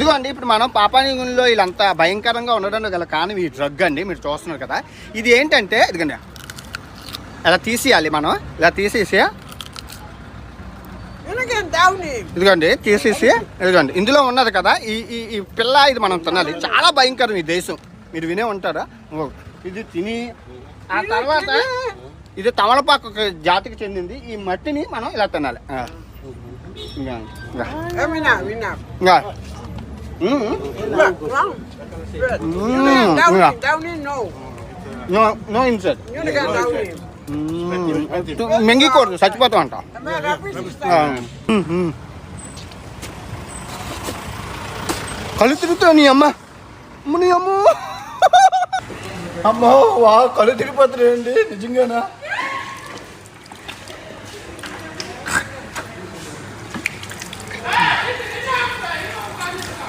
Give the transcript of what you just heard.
ఇదిగోండి ఇప్పుడు మనం పాపానిగుంలో వీళ్ళంతా భయంకరంగా ఉండడానికి గల కారణం ఈ డ్రగ్ అండి. మీరు చూస్తున్నారు కదా, ఇది ఏంటంటే ఇదిగోండి ఇలా తీసేయాలి. మనం ఇలా తీసేసి ఇదిగోండి తీసేసి ఇదిగోండి ఇందులో ఉన్నది కదా ఈ పిల్ల, ఇది మనం తినాలి. చాలా భయంకరం ఈ దేశం, మీరు వినే ఉంటారా. ఇది తిని ఆ తర్వాత ఇది తమలపాకు జాతికి చెందింది. ఈ మట్టిని మనం ఇలా తినాలి. నో ఇన్సెట్ మెంగికూడదు, చచ్చిపోతాం అంట. కళ్ళు తిరుగుతావు నీ అమ్మ, నీ అమ్మ. అమ్మో వా, కళ్ళు తిరిగిపోతున్నాయండి నిజంగానా.